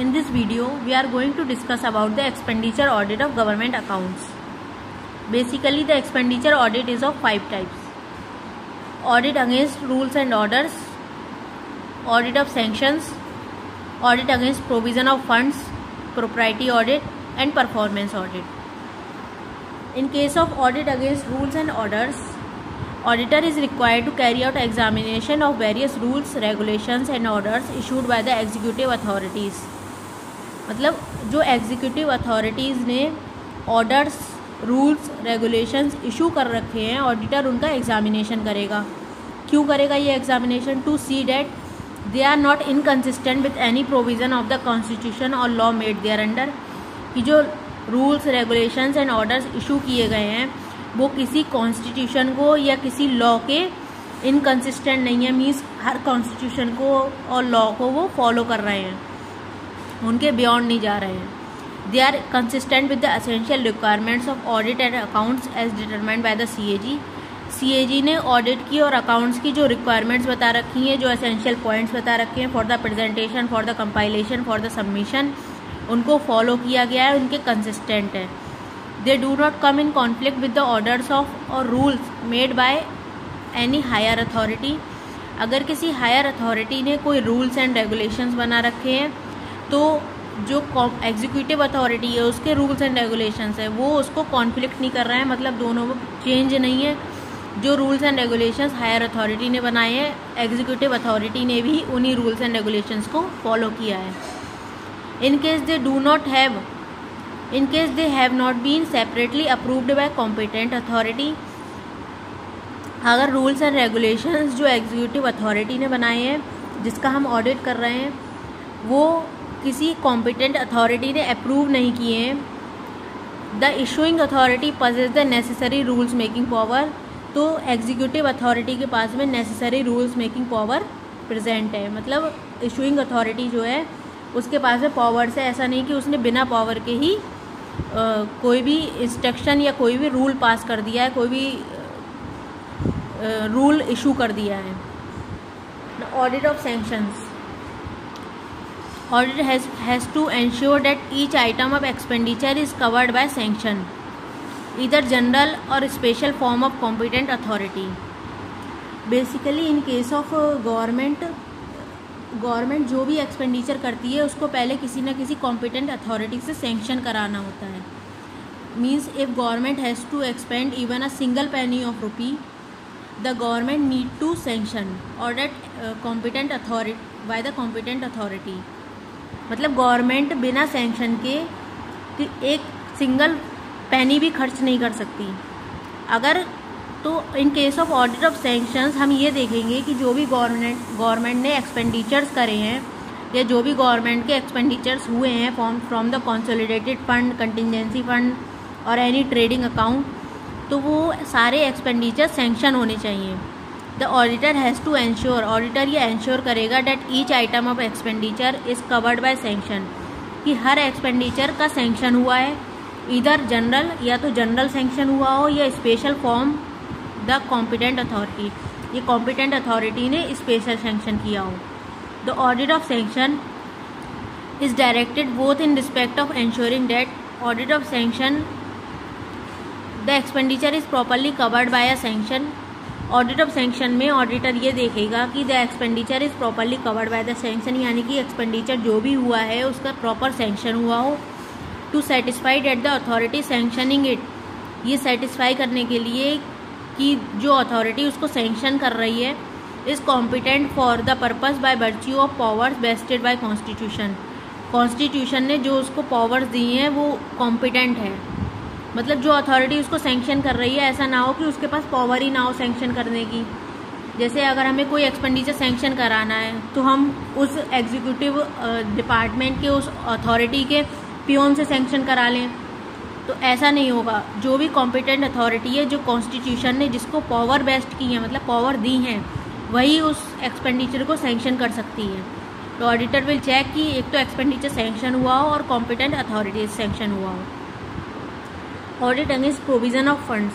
in this video we are going to discuss about the expenditure audit of government accounts. Basically the expenditure audit is of 5 types: audit against rules and orders, audit of sanctions, audit against provision of funds, propriety audit and performance audit. In case of audit against rules and orders, auditor is required to carry out examination of various rules, regulations and orders issued by the executive authorities. मतलब जो executive authorities ने orders, rules, regulations issue कर रखे हैं, auditor उनका examination करेगा. क्यों करेगा ये examination? To see that they are not inconsistent with any provision of the constitution और लॉ मेड देयर अंडर. कि जो rules, regulations and orders issue किए गए हैं वो किसी कॉन्स्टिट्यूशन को या किसी लॉ के इनकन्सिस्टेंट नहीं है. मीन्स हर कॉन्स्टिट्यूशन को और लॉ को वो फॉलो कर रहे हैं, उनके बियॉन्ड नहीं जा रहे हैं. They are consistent with the essential requirements of audit and accounts as determined by the CAG. CAG ने ऑडिट की और अकाउंट्स की जो रिक्वायरमेंट्स बता रखी हैं, जो एसेंशियल पॉइंट्स बता रखे हैं for the presentation, for the compilation, for the submission, उनको फॉलो किया गया है, उनके कंसिस्टेंट है. They do not come in conflict with the orders of or rules made by any higher authority. अगर किसी हायर अथॉरिटी ने कोई रूल्स एंड रेगुलेशंस बना रखे हैं तो जो एग्जीक्यूटिव अथॉरिटी है उसके रूल्स एंड रेगुलेशंस है वो उसको कॉन्फ्लिक्ट नहीं कर रहे हैं. मतलब दोनों में चेंज नहीं है. जो rules and regulations higher authority ने बनाए हैं, एग्जीक्यूटिव अथॉरिटी ने भी उन्हीं रूल्स एंड रेगुलेशंस को फॉलो किया है. In case they have not been separately approved by competent authority. अगर रूल्स एंड रेगुलेशंस जो एग्जीक्यूटिव अथॉरिटी ने बनाए हैं जिसका हम ऑडिट कर रहे हैं वो किसी कॉम्पिटेंट अथॉरिटी ने अप्रूव नहीं किए हैं, the issuing authority possess the necessary rules making power. तो एग्जीक्यूटिव अथॉरिटी के पास में necessary rules making power present है. मतलब इशूइंग अथॉरिटी जो है उसके पास में पावर्स है. ऐसा नहीं कि उसने बिना पावर के ही कोई भी इंस्ट्रक्शन या कोई भी रूल पास कर दिया है, कोई भी रूल इशू कर दिया है. Audit of sanctions. Audit has to ensure that each item of expenditure is covered by sanction, either general or special form of competent authority. Basically in case of government जो भी expenditure करती है उसको पहले किसी न किसी कॉम्पिटेंट अथॉरिटी से सैंक्शन कराना होता है. Means if government has to expend even a single penny of rupee, the government need to sanction audit competent authority by the competent authority. मतलब गवर्नमेंट बिना सैंक्शन के एक सिंगल पेनी भी खर्च नहीं कर सकती. अगर तो इन case of audit of sanctions हम ये देखेंगे कि जो भी गवर्नमेंट ने एक्सपेंडिचर्स करे हैं या जो भी गवर्नमेंट के एक्सपेंडिचर्स हुए हैं from the consolidated fund, contingency fund और एनी ट्रेडिंग अकाउंट, तो वो सारे एक्सपेंडिचर सैंक्शन होने चाहिए. The auditor has to ensure, auditor ये एंश्योर करेगा that each item of expenditure is covered by sanction, कि हर एक्सपेंडिचर का सैंक्शन हुआ है. इधर जनरल या तो जनरल सैंक्शन हुआ हो या special form the competent authority, ये कॉम्पिटेंट अथॉरिटी ने स्पेशल सैंक्शन किया हो. The audit of sanction is directed both in respect of ensuring that audit of sanction the expenditure is properly covered by a sanction. Audit of sanction में auditor ये देखेगा कि the expenditure is properly covered by the sanction, यानी कि expenditure जो भी हुआ है उसका प्रॉपर सैंक्शन हुआ हो. To satisfy that the authority sanctioning it, ये सेटिस्फाई करने के लिए कि जो अथॉरिटी उसको सैंक्शन कर रही है is competent for the purpose by virtue of powers vested by constitution. Constitution ने जो उसको पावर्स दी हैं वो कॉम्पिटेंट है. मतलब जो अथॉरिटी उसको सैंक्शन कर रही है ऐसा ना हो कि उसके पास पावर ही ना हो सैंक्शन करने की. जैसे अगर हमें कोई एक्सपेंडिचर सैंक्शन कराना है तो हम उस एग्जीक्यूटिव डिपार्टमेंट के, उस अथॉरिटी के पियोन से सैंक्शन करा लें, तो ऐसा नहीं होगा. जो भी कॉम्पिटेंट अथॉरिटी है, जो कॉन्स्टिट्यूशन ने जिसको पावर बेस्ट की है, मतलब पावर दी हैं, वही उस एक्सपेंडिचर को सैंक्शन कर सकती है. तो ऑडिटर विल चेक कि एक तो एक्सपेंडिचर सैंक्शन हुआ हो और कॉम्पिटेंट अथॉरिटी सैंक्शन हुआ हो. Audit against provision of funds.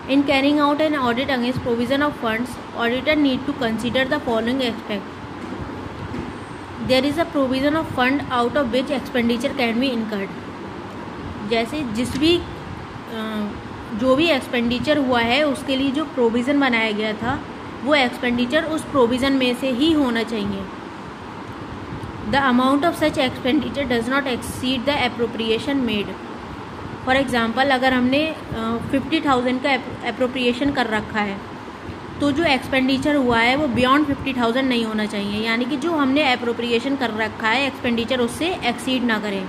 In carrying out an audit against provision of funds, auditor need to consider the following aspect. There is a provision of fund out of which expenditure can be incurred. जैसे जो भी expenditure हुआ है उसके लिए जो provision बनाया गया था वो एक्सपेंडिचर उस प्रोविज़न में से ही होना चाहिए। The amount of such expenditure does not exceed the appropriation made. For example, अगर हमने 50,000 का एप्रोप्रिएशन कर रखा है तो जो एक्सपेंडिचर हुआ है वो बियॉन्ड 50,000 नहीं होना चाहिए, यानी कि जो हमने एप्रोप्रिएशन कर रखा है एक्सपेंडिचर उससे एक्सीड ना करें।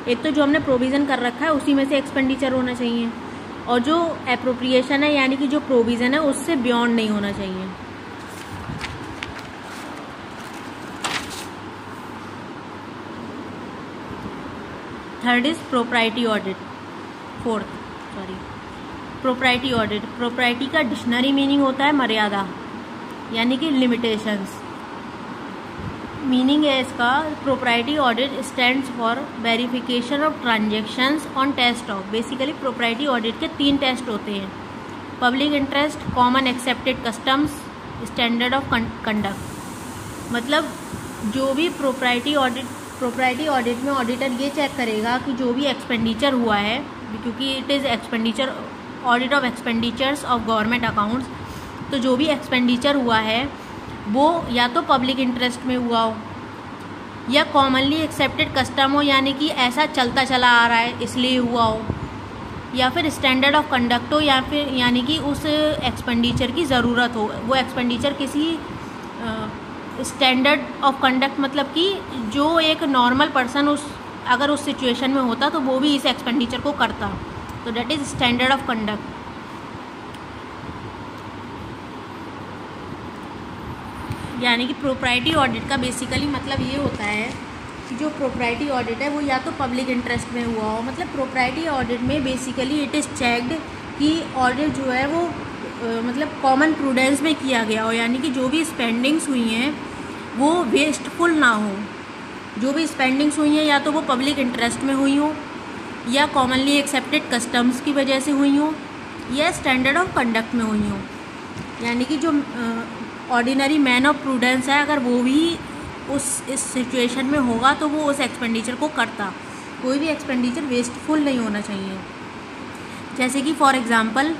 एक तो जो हमने प्रोविज़न कर रखा है उसी में से एक्सपेंडिचर होना चाहिए, और जो एप्रोप्रिएशन है यानी कि जो प्रोविज़न है उससे बियॉन्ड नहीं होना चाहिए। Third is propriety audit. Propriety audit, propriety का डिक्शनरी मीनिंग होता है मर्यादा यानी कि लिमिटेशंस। मीनिंग है इसका, propriety audit stands for verification of transactions on test of. Basically propriety audit के 3 टेस्ट होते हैं, public interest, common accepted customs, standard of conduct. मतलब जो भी प्रोप्राइटी ऑडिट में ऑडिटर ये चेक करेगा कि जो भी एक्सपेंडिचर हुआ है, क्योंकि it is expenditure audit of expenditures of government accounts, तो जो भी एक्सपेंडिचर हुआ है वो या तो पब्लिक इंटरेस्ट में हुआ हो या कॉमनली एक्सेप्टेड कस्टम हो, यानी कि ऐसा चलता चला आ रहा है इसलिए हुआ हो, या फिर स्टैंडर्ड ऑफ कंडक्ट हो, या फिर यानी कि उस एक्सपेंडिचर की ज़रूरत हो। वो एक्सपेंडिचर किसी स्टैंडर्ड ऑफ कंडक्ट, मतलब कि जो एक नॉर्मल पर्सन अगर उस सिचुएशन में होता तो वो भी इस एक्सपेंडिचर को करता, तो that is standard of conduct. यानी कि प्रोप्राइटी ऑडिट का बेसिकली मतलब ये होता है कि जो प्रोप्राइटी ऑडिट है वो या तो पब्लिक इंटरेस्ट में हुआ हो। मतलब प्रोप्राइटी ऑडिट में बेसिकली इट इज़ चेक्ड कि ऑडिट जो है वो मतलब कॉमन प्रूडेंस में किया गया हो, यानी कि जो भी स्पेंडिंग्स हुई हैं वो वेस्टफुल ना हो। जो भी स्पेंडिंग्स हुई हैं या तो वो पब्लिक इंटरेस्ट में हुई हो, या कॉमनली एक्सेप्टेड कस्टम्स की वजह से हुई हो, या स्टैंडर्ड ऑफ कंडक्ट में हुई हो। यानी कि जो ऑर्डिनरी मैन ऑफ प्रूडेंस है अगर वो भी इस सिचुएशन में होगा तो वो उस एक्सपेंडिचर को करता। कोई भी एक्सपेंडिचर वेस्टफुल नहीं होना चाहिए। जैसे कि फॉर एग्ज़ाम्पल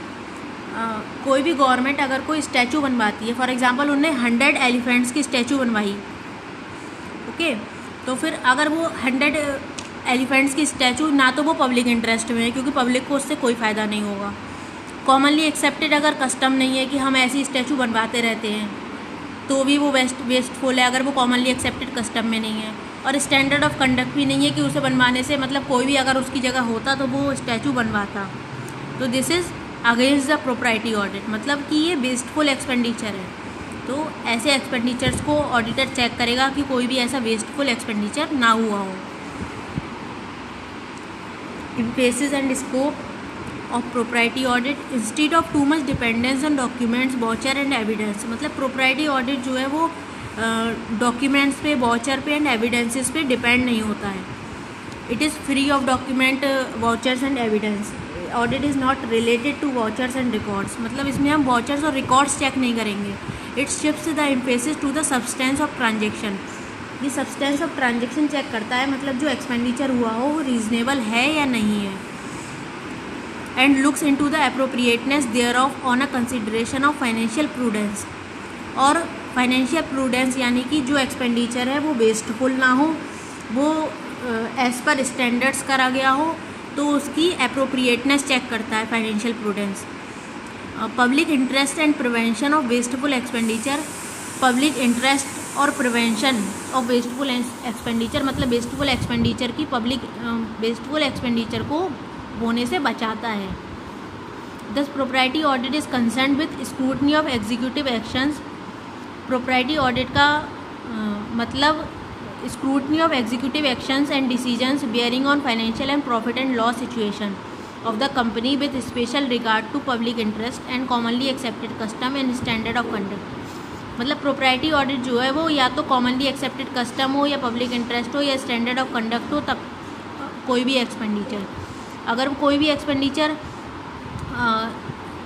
कोई भी गवर्नमेंट अगर कोई स्टैचू बनवाती है, फॉर एग्ज़ाम्पल उनने 100 एलिफेंट्स की स्टैचू बनवाई, ओके, तो फिर अगर वो 100 एलिफेंट्स की स्टैचू, ना तो वो पब्लिक इंटरेस्ट में है क्योंकि पब्लिक को उससे कोई फ़ायदा नहीं होगा। कॉमनली एक्सेप्टेड अगर कस्टम नहीं है कि हम ऐसी स्टैचू बनवाते रहते हैं तो भी वो वेस्टफुल है अगर वो कॉमनली एक्सेप्टेड कस्टम में नहीं है। और स्टैंडर्ड ऑफ कंडक्ट भी नहीं है कि उसे बनवाने से मतलब कोई भी अगर उसकी जगह होता तो वो स्टैचू बनवाता। तो this is against the propriety audit, मतलब कि ये वेस्टफुल एक्सपेंडिचर है। तो ऐसे एक्सपेंडिचर्स को ऑडिटर चेक करेगा कि कोई भी ऐसा वेस्टफुल एक्सपेंडिचर ना हुआ हो। Emphasis and scope of propriety audit, instead of too much dependence on documents, watcher and evidence. मतलब प्रोप्राइटी ऑडिट जो है वो डॉक्यूमेंट्स पे, वॉचर पे एंड एविडेंसेस पे डिपेंड नहीं होता है। It is free of document, vouchers and evidence. Audit is not related to vouchers and records, मतलब इसमें हम वॉचर्स और रिकॉर्ड्स चेक नहीं करेंगे। It shifts the emphasis to the substance of transaction. ये सब्सटेंस ऑफ ट्रांजेक्शन चेक करता है, मतलब जो एक्सपेंडिचर हुआ हो वो रीजनेबल है या नहीं है। And looks into the appropriateness there of on a consideration of financial prudence. और फाइनेंशियल प्रूडेंस यानी कि जो एक्सपेंडिचर है वो वेस्टफुल ना हो, वो एज पर स्टैंडर्ड्स करा गया हो, तो उसकी एप्रोप्रिएटनेस चेक करता है financial prudence. Public interest and prevention of wasteful expenditure. Public interest और प्रिवेंशन ऑफ वेस्टफुल एक्सपेंडिचर, मतलब वेस्टफुल एक्सपेंडिचर की वेस्टफुल एक्सपेंडिचर को होने से बचाता है। Thus propriety audit is concern with scrutiny of executive actions. Propriety audit का मतलब scrutiny of executive actions and decisions bearing on financial and profit and loss situation of the company with special regard to public interest and commonly accepted custom and standard of conduct. मतलब propriety audit जो है वो या तो commonly accepted custom हो, या public interest हो, या स्टैंडर्ड ऑफ कंडक्ट हो, तब कोई भी एक्सपेंडिचर, अगर कोई भी एक्सपेंडिचर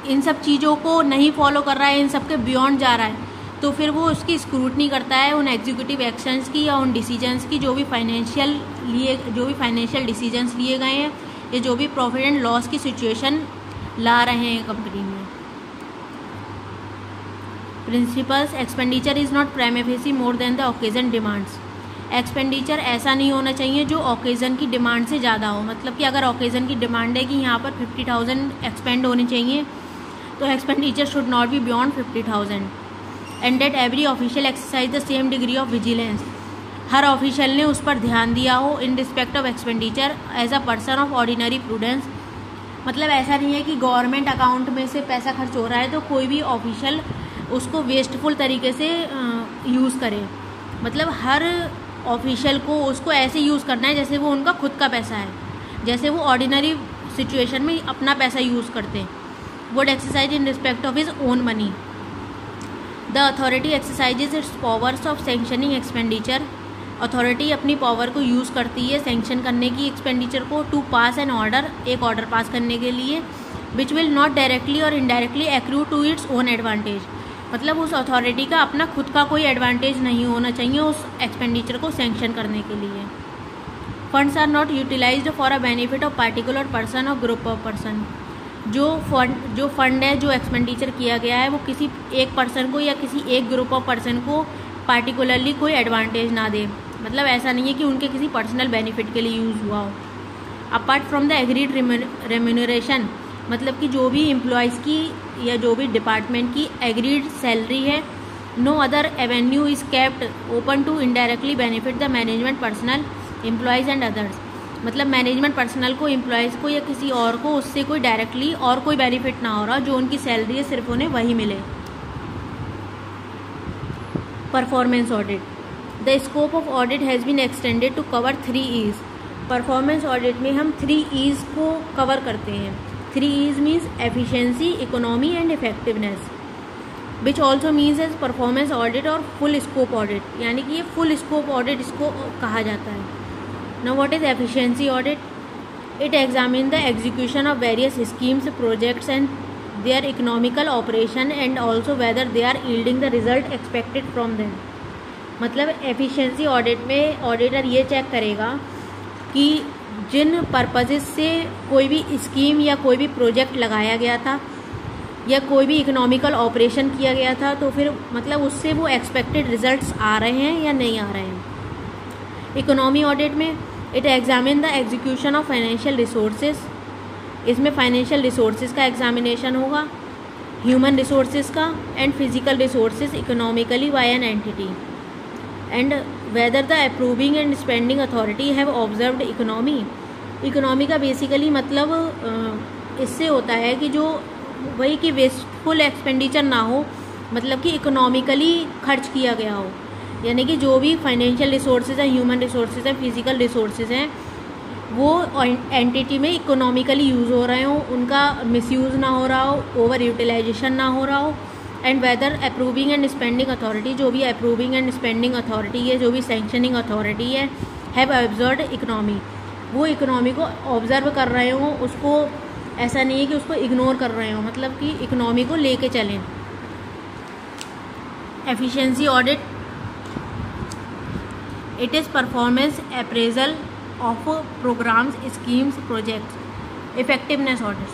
इन सब चीज़ों को नहीं फॉलो कर रहा है, इन सब के बियॉन्ड जा रहा है, तो फिर वो उसकी स्क्रूटनी करता है उन एग्जीक्यूटिव एक्शंस की या उन डिसीजंस की जो भी फाइनेंशियल डिसीजंस लिए गए हैं या जो भी प्रॉफिट एंड लॉस की सिचुएशन ला रहे हैं कंपनी में। Principles, expenditure is not prima facie more than the occasion demands. Expenditure ऐसा नहीं होना चाहिए जो ओकेजन की डिमांड से ज़्यादा हो। मतलब कि अगर ओकेजन की डिमांड है कि यहाँ पर 50,000 एक्सपेंड होने चाहिए तो expenditure should not be beyond 50,000 and that every official exercise the same degree of vigilance. हर ऑफिशियल ने उस पर ध्यान दिया हो in respect of expenditure as a person of ordinary prudence. मतलब ऐसा नहीं है कि गवर्नमेंट अकाउंट में से पैसा खर्च हो रहा है तो कोई भी ऑफिशियल उसको वेस्टफुल तरीके से यूज़ करे। मतलब हर ऑफिशियल को उसको ऐसे यूज़ करना है जैसे वो उनका खुद का पैसा है, जैसे वो ऑर्डिनरी सिचुएशन में अपना पैसा यूज़ करते हैं। Would exercise in respect of his own money. The authority exercises its powers of sanctioning expenditure. Authority अपनी पावर को यूज़ करती है सेंक्शन करने की एक्सपेंडिचर को, टू पास एन ऑर्डर, एक ऑर्डर पास करने के लिए, विच विल नॉट डायरेक्टली और indirectly accrue to its own advantage. मतलब उस अथॉरिटी का अपना खुद का कोई एडवांटेज नहीं होना चाहिए उस एक्सपेंडिचर को सेंक्शन करने के लिए। Funds are not utilised for a benefit of particular person और ग्रुप ऑफ पर्सन। जो फंड है जो एक्सपेंडिचर किया गया है वो किसी एक पर्सन को या किसी एक ग्रुप ऑफ पर्सन को पार्टिकुलरली कोई एडवांटेज ना दे। मतलब ऐसा नहीं है कि उनके किसी पर्सनल बेनिफिट के लिए यूज़ हुआ हो। Apart from the agreed remuneration, मतलब कि जो भी एम्प्लॉयज़ की या जो भी डिपार्टमेंट की एग्रीड सैलरी है, no other avenue is kept open to indirectly benefit the management personal, employees and others. मतलब मैनेजमेंट पर्सनल को, एम्प्लॉयज़ को या किसी और को उससे कोई डायरेक्टली और कोई बेनिफिट ना हो रहा, जो उनकी सैलरी है सिर्फ उन्हें वही मिले। Performance audit, the scope of audit has been extended to cover 3 E's। Performance audit में हम 3 E's को कवर करते हैं। 3 E's means efficiency, economy and effectiveness, which also means as performance audit और फुल स्कोप ऑडिट, यानी कि ये full scope audit इसको कहा जाता है। Now what is efficiency audit? It examines the execution of various schemes, projects and their economical operation and also whether they are yielding the result expected from them। मतलब efficiency audit में auditor ये check करेगा कि जिन purposes से कोई भी scheme या कोई भी प्रोजेक्ट लगाया गया था या कोई भी इकोनॉमिकल ऑपरेशन किया गया था तो फिर मतलब उससे वो एक्सपेक्टेड रिजल्ट्स आ रहे हैं या नहीं आ रहे हैं। इकोनॉमी ऑडिट में it examine the execution of financial resources, इसमें फाइनेंशियल रिसोर्सेज का एग्जामिनेशन होगा, ह्यूमन रिसोर्सेज का and physical resources economically by an entity, and whether the approving and spending authority have observed economy. Economy का basically मतलब इससे होता है कि जो वही कि वेस्टफुल एक्सपेंडिचर ना हो, मतलब कि इकोनॉमिकली खर्च किया गया हो, यानी कि जो भी फाइनेंशियल रिसोर्सेज हैं, ह्यूमन रिसोर्सेज हैं, फिजिकल रिसोर्सेज हैं, वो एंटिटी में इकोनॉमिकली यूज़ हो रहे हो, उनका मिसयूज़ ना हो रहा हो, ओवर यूटिलाइजेशन ना हो रहा हो, and whether approving and spending authority, जो भी अप्रूविंग एंड स्पेंडिंग अथॉरिटी है, जो भी सैंक्शनिंग अथॉरिटी है, हैव ऑब्जर्व्ड इकोनॉमी, वो इकोनॉमी को ऑब्जर्व कर रहे हो, उसको ऐसा नहीं है कि उसको इग्नोर कर रहे हो, मतलब कि इकोनॉमी को लेके चलें। Efficiency audit, it is performance appraisal of programs, schemes, projects. Effectiveness audit,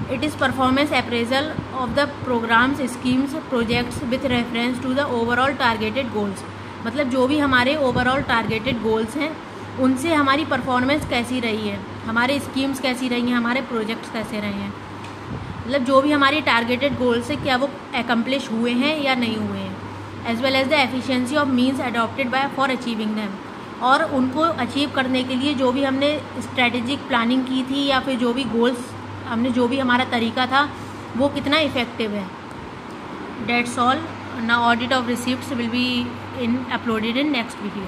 it is performance appraisal of the programs, schemes, projects with reference to the overall targeted goals। मतलब जो भी हमारे ओवरऑल टारगेटेड गोल्स हैं उनसे हमारी performance कैसी रही है, हमारे स्कीम्स कैसी रही हैं, हमारे प्रोजेक्ट्स कैसे रहे हैं, मतलब जो भी हमारी टारगेटेड गोल्स है क्या वो एकम्प्लिश हुए हैं या नहीं हुए हैं, as well as the efficiency of means adopted by for achieving them, और उनको अचीव करने के लिए जो भी हमने स्ट्रेटेजिक प्लानिंग की थी या फिर जो भी गोल्स हमने जो भी हमारा तरीका था वो कितना इफेक्टिव है। That's all. Now audit of receipts will be uploaded in next video.